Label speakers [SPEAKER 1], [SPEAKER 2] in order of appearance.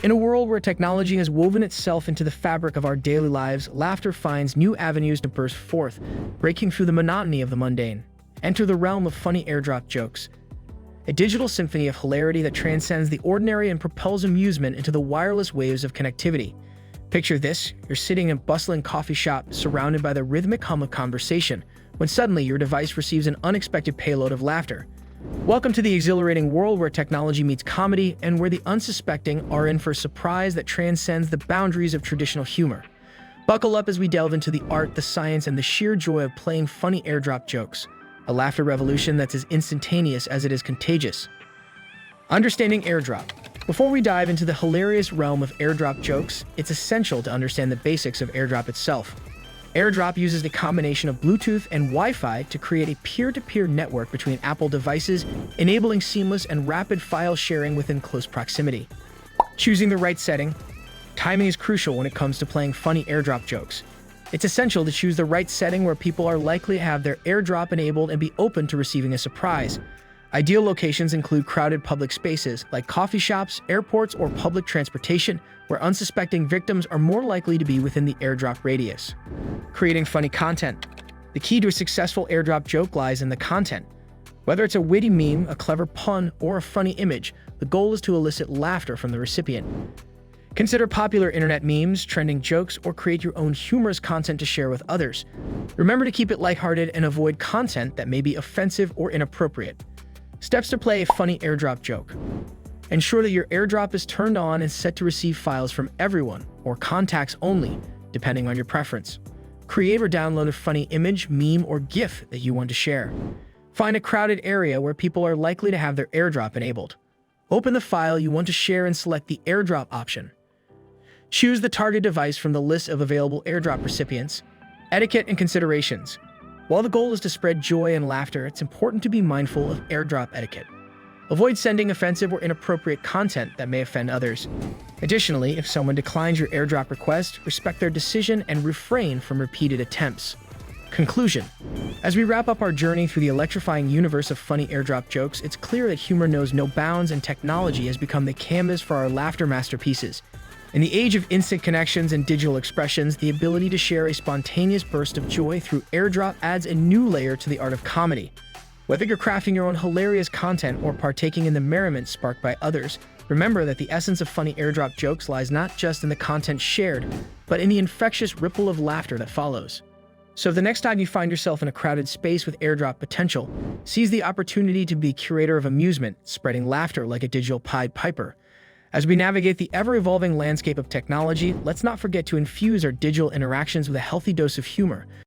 [SPEAKER 1] In a world where technology has woven itself into the fabric of our daily lives, laughter finds new avenues to burst forth, breaking through the monotony of the mundane. Enter the realm of funny airdrop jokes, a digital symphony of hilarity that transcends the ordinary and propels amusement into the wireless waves of connectivity. Picture this: you're sitting in a bustling coffee shop, surrounded by the rhythmic hum of conversation, when suddenly your device receives an unexpected payload of laughter. Welcome to the exhilarating world where technology meets comedy and where the unsuspecting are in for a surprise that transcends the boundaries of traditional humor. Buckle up as we delve into the art, the science, and the sheer joy of playing funny airdrop jokes, a laughter revolution that's as instantaneous as it is contagious. Understanding airdrop. Before we dive into the hilarious realm of airdrop jokes, it's essential to understand the basics of airdrop itself. AirDrop uses the combination of Bluetooth and Wi-Fi to create a peer-to-peer network between Apple devices, enabling seamless and rapid file sharing within close proximity. Choosing the right setting. Timing is crucial when it comes to playing funny airdrop jokes. It's essential to choose the right setting where people are likely to have their AirDrop enabled and be open to receiving a surprise. Ideal locations include crowded public spaces like coffee shops, airports, or public transportation, where unsuspecting victims are more likely to be within the AirDrop radius. Creating funny content. The key to a successful airdrop joke lies in the content. Whether it's a witty meme, a clever pun, or a funny image, the goal is to elicit laughter from the recipient. Consider popular internet memes, trending jokes, or create your own humorous content to share with others. Remember to keep it lighthearted and avoid content that may be offensive or inappropriate. Steps to play a funny airdrop joke. Ensure that your AirDrop is turned on and set to receive files from everyone or contacts only, depending on your preference. Create or download a funny image, meme, or GIF that you want to share. Find a crowded area where people are likely to have their AirDrop enabled. Open the file you want to share and select the AirDrop option. Choose the target device from the list of available AirDrop recipients. Etiquette and considerations. While the goal is to spread joy and laughter, it's important to be mindful of AirDrop etiquette. Avoid sending offensive or inappropriate content that may offend others. Additionally, if someone declines your AirDrop request, respect their decision and refrain from repeated attempts. Conclusion. As we wrap up our journey through the electrifying universe of funny airdrop jokes, it's clear that humor knows no bounds and technology has become the canvas for our laughter masterpieces. In the age of instant connections and digital expressions, the ability to share a spontaneous burst of joy through AirDrop adds a new layer to the art of comedy. Whether you're crafting your own hilarious content or partaking in the merriment sparked by others, remember that the essence of funny airdrop jokes lies not just in the content shared, but in the infectious ripple of laughter that follows. So the next time you find yourself in a crowded space with airdrop potential, seize the opportunity to be curator of amusement, spreading laughter like a digital Pied Piper. As we navigate the ever-evolving landscape of technology, let's not forget to infuse our digital interactions with a healthy dose of humor,